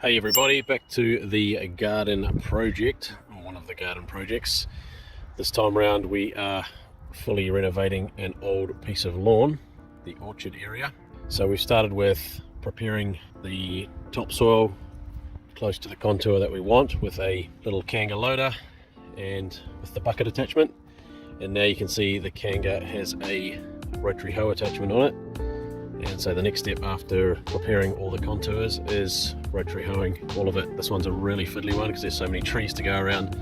Hey everybody, back to the garden project, or one of the garden projects. This time around we are fully renovating an old piece of lawn, the orchard area. So we started with preparing the topsoil close to the contour that we want with a little Kanga loader and with the bucket attachment. And now you can see the Kanga has a rotary hoe attachment on it. And so the next step after preparing all the contours is rotary hoeing all of it. This one's a really fiddly one because there's so many trees to go around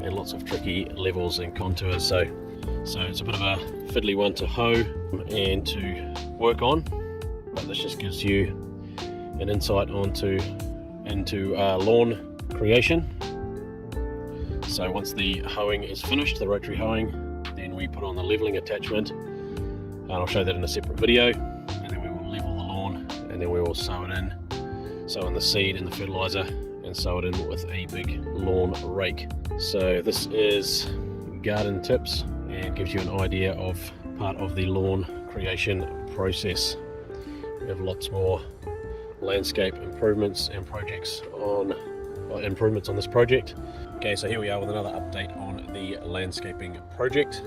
and lots of tricky levels and contours. So it's a bit of a fiddly one to hoe and to work on. But this just gives you an insight into lawn creation. So once the hoeing is finished, the rotary hoeing, then we put on the leveling attachment, and I'll show that in a separate video. And then we will level the lawn, and then we will sow in the seed and the fertilizer, and sow it in with a big lawn rake. So this is garden tips and gives you an idea of part of the lawn creation process. We have lots more landscape improvements and improvements on this project. Okay, so here we are with another update on the landscaping project.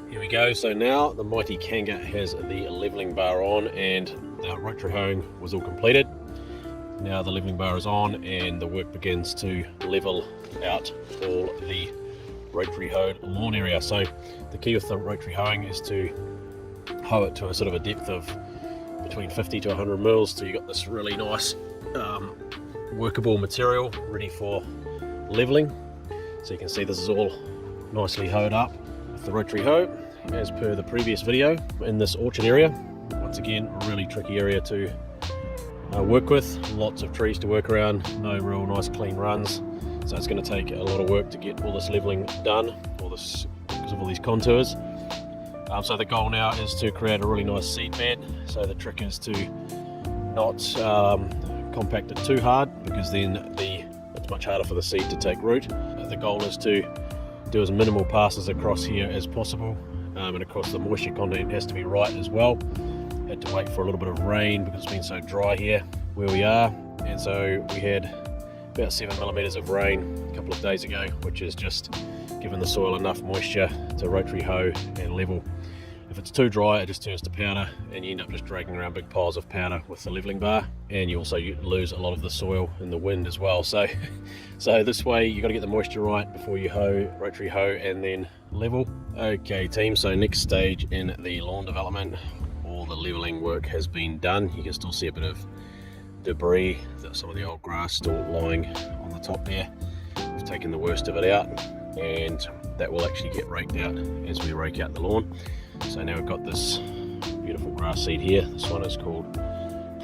Here we go. So now the mighty Kanga has the leveling bar on, and the rotary hoeing was all completed. Now the leveling bar is on and the work begins to level out all the rotary hoed lawn area. So the key with the rotary hoeing is to hoe it to a sort of a depth of between 50 to 100 mils, so you got this really nice workable material ready for leveling. So you can see this is all nicely hoed up with the rotary hoe as per the previous video in this orchard area. Once again, a really tricky area to work with, lots of trees to work around, no real nice clean runs, so it's going to take a lot of work to get all this leveling done, because of all these contours. So the goal now is to create a really nice seed bed. So the trick is to not compact it too hard, because then it's much harder for the seed to take root. The goal is to do as minimal passes across here as possible, and of course the moisture content has to be right as well. Had to wait for a little bit of rain because it's been so dry here where we are, and so we had about 7 millimeters of rain a couple of days ago, which has just given the soil enough moisture to rotary hoe and level. If it's too dry, it just turns to powder, and you end up just dragging around big piles of powder with the leveling bar, and you also lose a lot of the soil in the wind as well. So this way you got to get the moisture right before you rotary hoe and then level. Okay team, so next stage in the lawn development, all the leveling work has been done. You can still see a bit of debris, some of the old grass still lying on the top there. We've taken the worst of it out, and that will actually get raked out as we rake out the lawn. So now we've got this beautiful grass seed here. This one is called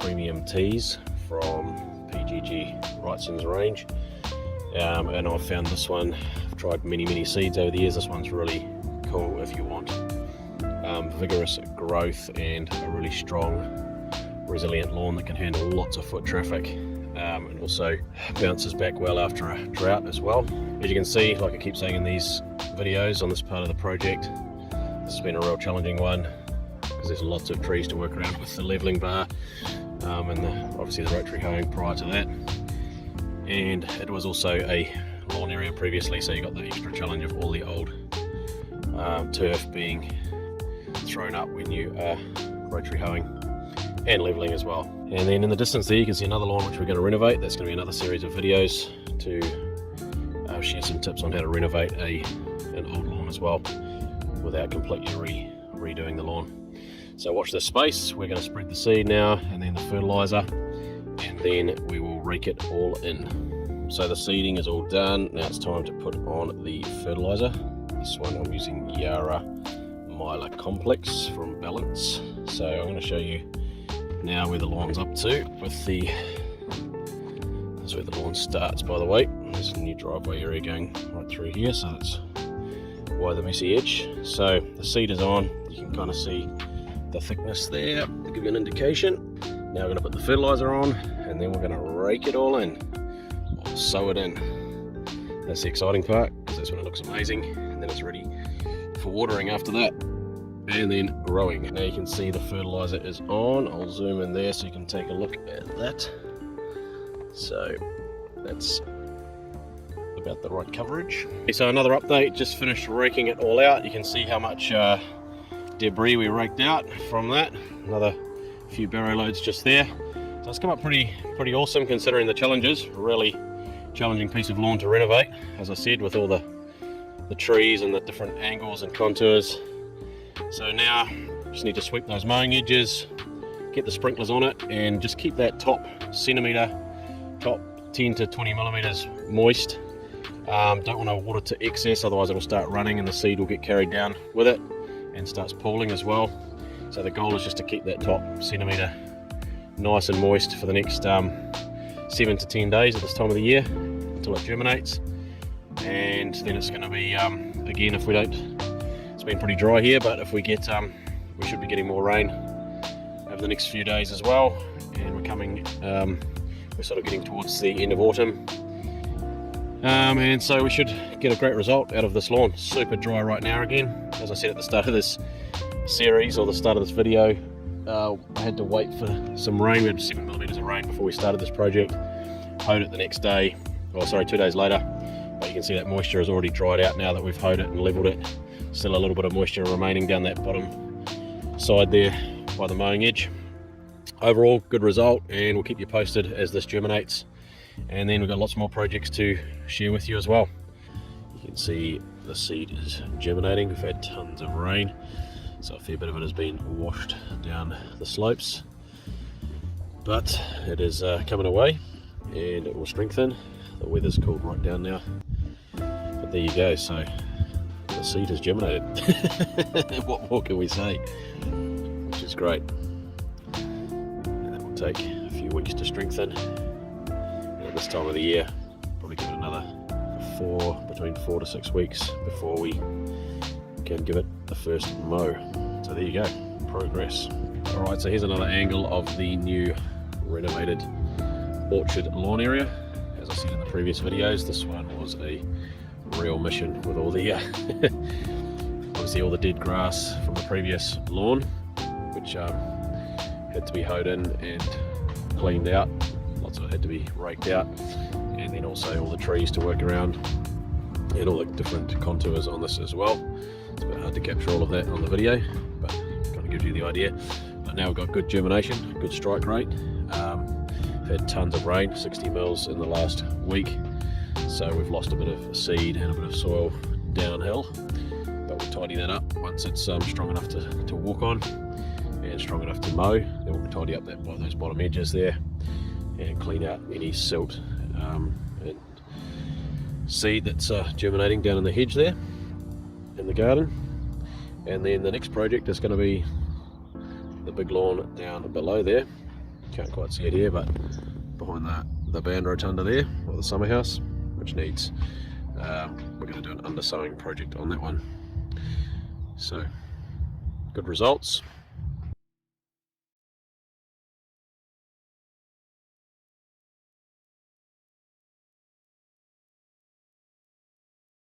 Premium Teas from PGG Wrightson's range, and I've found this one, I've tried many seeds over the years. This one's really cool if you want vigorous growth and a really strong resilient lawn that can handle lots of foot traffic, and also bounces back well after a drought as well. As you can see, like I keep saying in these videos on this part of the project, this has been a real challenging one because there's lots of trees to work around with the leveling bar, and obviously the rotary hoeing prior to that, and it was also a lawn area previously, so you got the extra challenge of all the old turf being thrown up when you are rotary hoeing and leveling as well. And then in the distance there you can see another lawn which we're going to renovate. That's going to be another series of videos to share some tips on how to renovate an old lawn as well without completely redoing the lawn. So watch this space. We're going to spread the seed now, and then the fertilizer, and then we will rake it all in. So the seeding is all done. Now it's time to put on the fertilizer. This one I'm using Yara Myla Complex from Balance. So I'm going to show you now where the lawn's up to with the, that's where the lawn starts, by the way. There's a new driveway area going right through here, so that's why the messy edge. So the seed is on, you can kind of see the thickness there to give you an indication. Now we're going to put the fertilizer on, and then we're going to rake it all in, or sow it in. That's the exciting part, because that's when it looks amazing, and then it's ready for watering after that, and then growing. Now you can see the fertilizer is on. I'll zoom in there so you can take a look at that. So that's about the right coverage. Okay, so another update, just finished raking it all out. You can see how much debris we raked out from that. Another few barrow loads just there. So it's come up pretty awesome considering the challenges. Really challenging piece of lawn to renovate, as I said, with all the trees and the different angles and contours. So now just need to sweep those mowing edges, get the sprinklers on it, and just keep that top centimetre, top 10 to 20 millimeters moist. Don't want to water to excess, otherwise it'll start running and the seed will get carried down with it and starts pooling as well. So the goal is just to keep that top centimetre nice and moist for the next 7 to 10 days at this time of the year until it germinates. And then it's going to be again, if we don't, it's been pretty dry here, but if we get we should be getting more rain over the next few days as well. And we're coming we're sort of getting towards the end of autumn, and so we should get a great result out of this lawn. Super dry right now again. As I said at the start of this series, or the start of this video, I had to wait for some rain. We had 7 millimeters of rain before we started this project. Hoed it the next day, or sorry, 2 days later. But you can see that moisture has already dried out now that we've hoed it and leveled it. Still a little bit of moisture remaining down that bottom side there by the mowing edge. Overall, good result, and we'll keep you posted as this germinates. And then we've got lots more projects to share with you as well. You can see the seed is germinating. We've had tons of rain, so a fair bit of it has been washed down the slopes. But it is coming away, and it will strengthen. The weather's cooled right down now. But there you go, so the seed has germinated. What more can we say? Which is great. And that will take a few weeks to strengthen. And at this time of the year, probably give it another between 4 to 6 weeks before we can give it the first mow. So there you go, progress. Alright, so here's another angle of the new renovated orchard lawn area. As I said in the previous videos, this one was a real mission with all the obviously all the dead grass from the previous lawn, which had to be hoed in and cleaned out. Lots of it had to be raked out, and then also all the trees to work around and all the different contours on this as well. It's a bit hard to capture all of that on the video, but kind of gives you the idea. But now we've got good germination, good strike rate. We've had tons of rain, 60 mils in the last week, so we've lost a bit of seed and a bit of soil downhill, but we'll tidy that up once it's strong enough to walk on and strong enough to mow. Then we'll tidy up those bottom edges there and clean out any silt and seed that's germinating down in the hedge there in the garden. And then the next project is going to be the big lawn down below there. Can't quite see it here, but behind the band rotunda there, or the summer house, which needs we're going to do an undersowing project on that one. So good results.